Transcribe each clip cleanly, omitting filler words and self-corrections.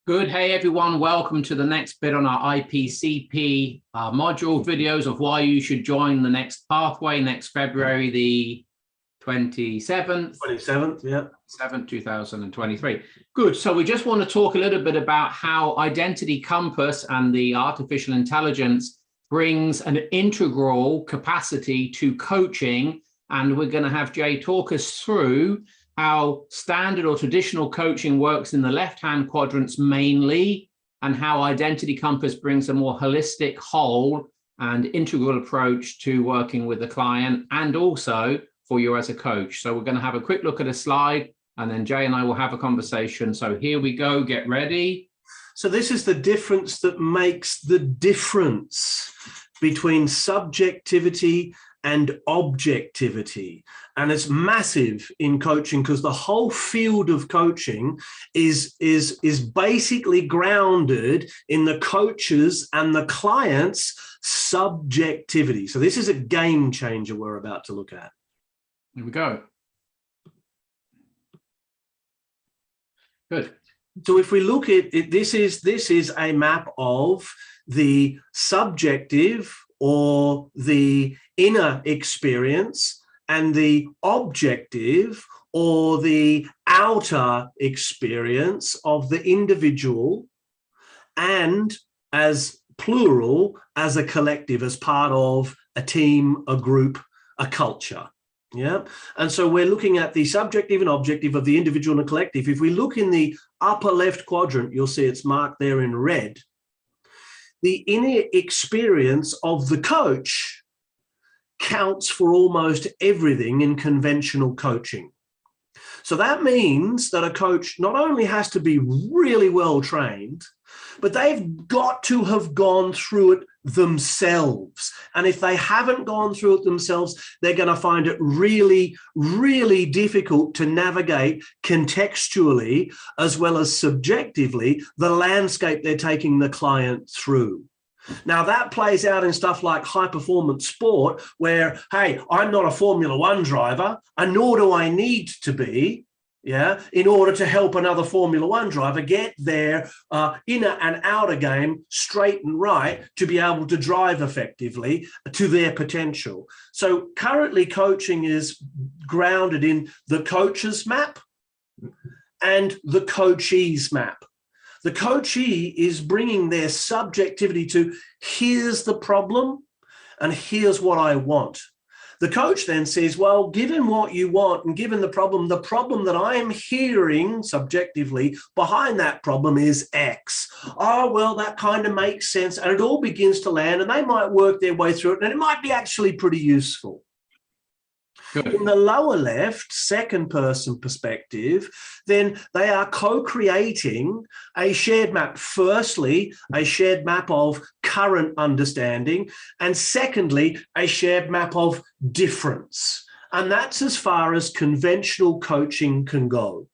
Good. Hey, everyone. Welcome to the next bit on our IPCP module videos of why you should join the next pathway next February, the 27th. 27th, yeah. 7th, 2023. Good. So we just want to talk a little bit about how Identity Compass and the artificial intelligence brings an integral capacity to coaching. And we're going to have Jay talk us through how standard or traditional coaching works in the left-hand quadrants mainly, and how Identity Compass brings a more holistic, whole and integral approach to working with the client and also for you as a coach. So we're going to have a quick look at a slide and then Jay and I will have a conversation. So here we go, get ready. So this is the difference that makes the difference between subjectivity and objectivity. And it's massive in coaching because the whole field of coaching is basically grounded in the coach's and the client's subjectivity. So this is a game changer we're about to look at. Here we go. Good. So if we look at it, this is a map of the subjective or the inner experience and the objective or the outer experience of the individual, and as plural, as a collective, as part of a team, a group, a culture. Yeah. And so we're looking at the subjective and objective of the individual and collective. If we look in the upper left quadrant, you'll see it's marked there in red. The inner experience of the coach counts for almost everything in conventional coaching. So that means that a coach not only has to be really well trained, but they've got to have gone through it themselves. And if they haven't gone through it themselves, they're going to find it really, really difficult to navigate contextually as well as subjectively the landscape they're taking the client through. Now, that plays out in stuff like high-performance sport where, hey, I'm not a Formula One driver, and nor do I need to be, in order to help another Formula One driver get their inner and outer game straight and right to be able to drive effectively to their potential. So currently coaching is grounded in the coach's map and the coachee's map. The coachee is bringing their subjectivity to, here's the problem and here's what I want. The coach then says, well, given what you want and given the problem that I am hearing subjectively behind that problem is X. Oh, well, that kind of makes sense. And it all begins to land and they might work their way through it and it might be actually pretty useful. Good. In the lower left, second person perspective, then they are co-creating a shared map. Firstly, a shared map of current understanding, and secondly, a shared map of difference. And that's as far as conventional coaching can go.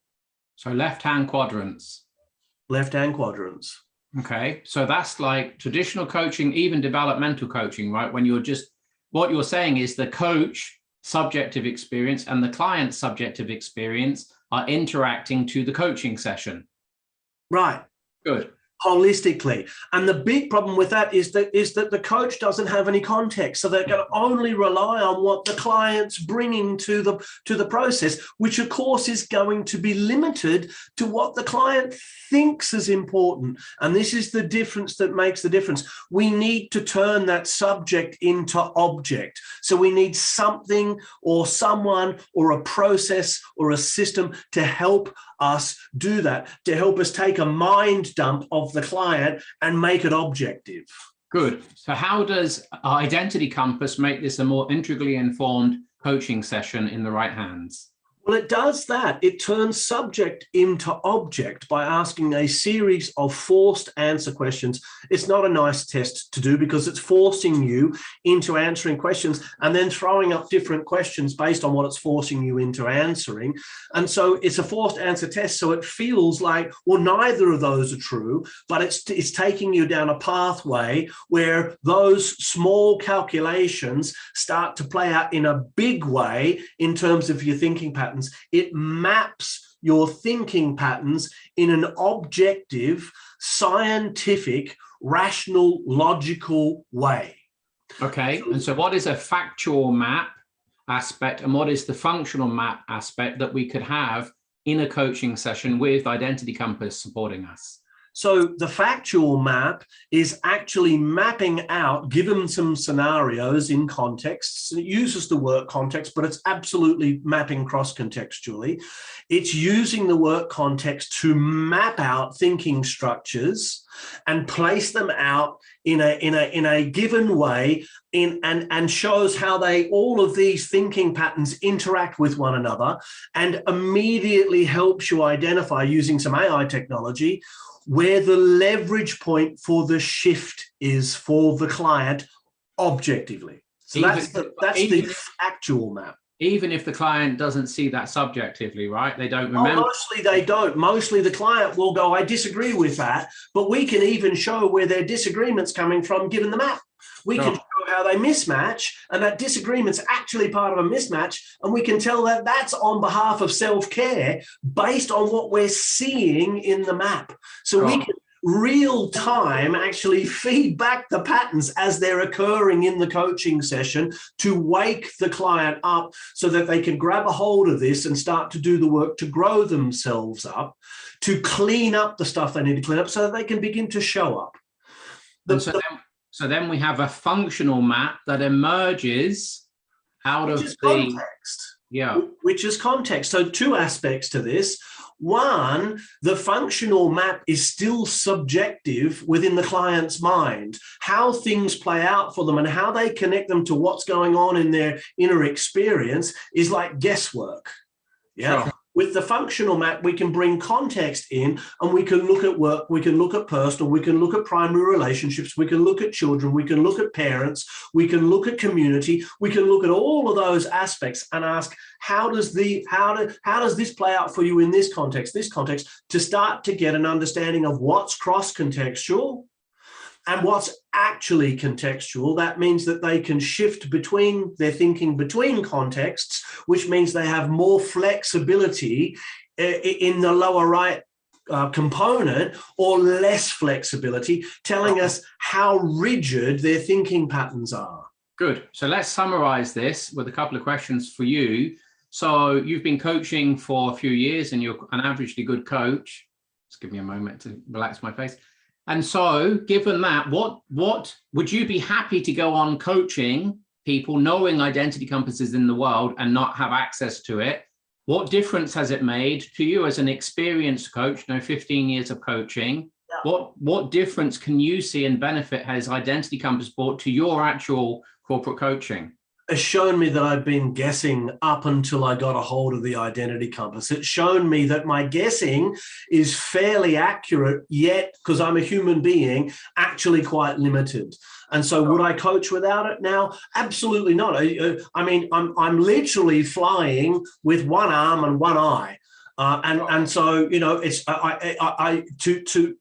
So left-hand quadrants. Left-hand quadrants. Okay, so that's like traditional coaching, even developmental coaching, right? When you're just, what you're saying is the coach subjective experience and the client's subjective experience are interacting to the coaching session. Right. Good. Holistically. And the big problem with that is that the coach doesn't have any context. So they're going to only rely on what the client's bringing to the process, which of course is going to be limited to what the client thinks is important. And this is the difference that makes the difference. We need to turn that subject into object. So we need something or someone or a process or a system to help us do that, to help us take a mind dump of the client and make it objective. Good. So how does Identity Compass make this a more integrally informed coaching session in the right hands? Well, it does that. It turns subject into object by asking a series of forced answer questions. It's not a nice test to do because it's forcing you into answering questions and then throwing up different questions based on what it's forcing you into answering. And so it's a forced answer test. So it feels like, well, neither of those are true, but it's taking you down a pathway where those small calculations start to play out in a big way in terms of your thinking patterns. It maps your thinking patterns in an objective, scientific, rational, logical way. Okay, and so what is a factual map aspect and what is the functional map aspect that we could have in a coaching session with Identity Compass supporting us? So the factual map is actually mapping out, given some scenarios in contexts. It uses the work context, but it's absolutely mapping cross-contextually. It's using the work context to map out thinking structures and place them out in a given way, and shows how all of these thinking patterns interact with one another, and immediately helps you identify, using some AI technology, where the leverage point for the shift is for the client objectively. So that's the actual map. Even if the client doesn't see that subjectively, right? They don't remember. Mostly they don't. Mostly the client will go, I disagree with that, but we can even show where their disagreement's coming from given the map. We can show how they mismatch, and that disagreement's actually part of a mismatch, and we can tell that that's on behalf of self-care based on what we're seeing in the map. So we can real time actually feed back the patterns as they're occurring in the coaching session to wake the client up so that they can grab a hold of this and start to do the work to grow themselves up, to clean up the stuff they need to clean up so that they can begin to show up. So then we have a functional map that emerges out of the context. Yeah. Which is context. So two aspects to this. One, the functional map is still subjective within the client's mind. How things play out for them and how they connect them to what's going on in their inner experience is like guesswork. Yeah. Sure. With the functional map, we can bring context in, and we can look at work, we can look at personal, we can look at primary relationships, we can look at children, we can look at parents, we can look at community, we can look at all of those aspects and ask, how does this play out for you in this context, to start to get an understanding of what's cross-contextual and what's actually contextual. That means that they can shift between their thinking between contexts, which means they have more flexibility in the lower right component, or less flexibility, telling us how rigid their thinking patterns are. Good. So let's summarize this with a couple of questions for you. So you've been coaching for a few years and you're an averagely good coach. Just give me a moment to relax my face. And so given that, what would you be happy to go on coaching people knowing Identity Compass is in the world and not have access to it? What difference has it made to you as an experienced coach, 15 years of coaching? Yeah. What difference can you see and benefit has Identity Compass brought to your actual corporate coaching? Has shown me that I've been guessing up until I got a hold of the Identity Compass. It's shown me that my guessing is fairly accurate, yet, because I'm a human being, actually quite limited. And so would I coach without it now? Absolutely not. I mean, I'm literally flying with one arm and one eye. And so, it's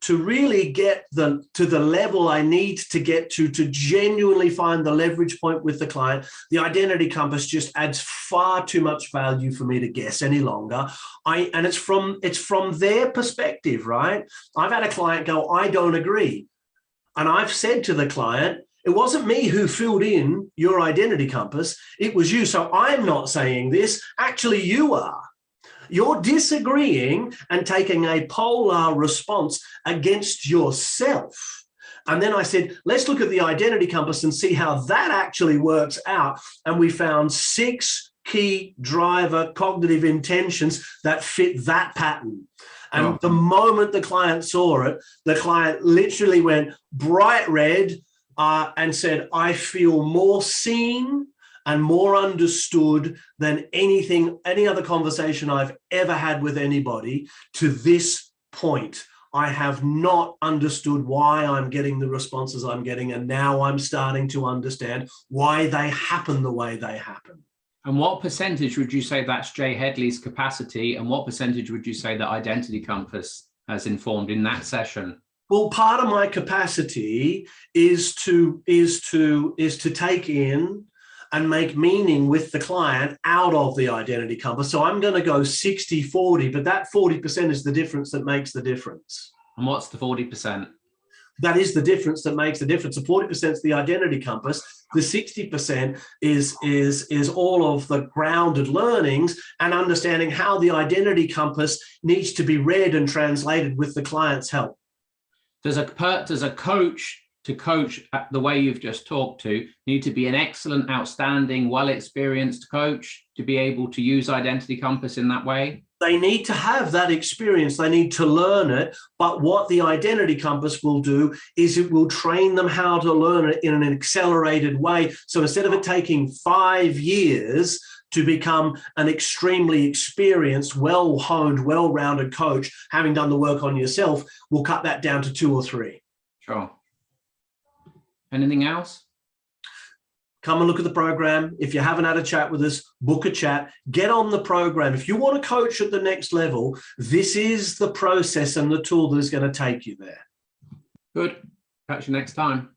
to really get to the level I need to get to genuinely find the leverage point with the client, the Identity Compass just adds far too much value for me to guess any longer. And it's from their perspective, right? I've had a client go, I don't agree. And I've said to the client, it wasn't me who filled in your Identity Compass, it was you. So I'm not saying this, actually you are. You're disagreeing and taking a polar response against yourself. And then I said, let's look at the Identity Compass and see how that actually works out. And we found 6 key driver cognitive intentions that fit that pattern. And the moment the client saw it, the client literally went bright red and said, I feel more seen and more understood than any other conversation I've ever had with anybody to this point. I have not understood why I'm getting the responses I'm getting, and now I'm starting to understand why they happen the way they happen. And what percentage would you say that's Jay Headley's capacity, and what percentage would you say that Identity Compass has informed in that session? Well, part of my capacity is to take in and make meaning with the client out of the identity compass. So I'm going to go 60-40, but that 40% is the difference that makes the difference. And what's the 40%? That is the difference that makes the difference. The 40% is the identity compass. The 60% is all of the grounded learnings and understanding how the identity compass needs to be read and translated with the client's help. Does a coach to coach the way you've just talked to need to be an excellent, outstanding, well-experienced coach to be able to use identity compass in that way? They need to have that experience. They need to learn it. But what the identity compass will do is it will train them how to learn it in an accelerated way. So instead of it taking 5 years to become an extremely experienced, well-honed, well-rounded coach, having done the work on yourself, we'll cut that down to 2 or 3. Sure. Anything else? Come and look at the program. If you haven't had a chat with us, book a chat, get on the program. If you want to coach at the next level, this is the process and the tool that is going to take you there. Good. Catch you next time.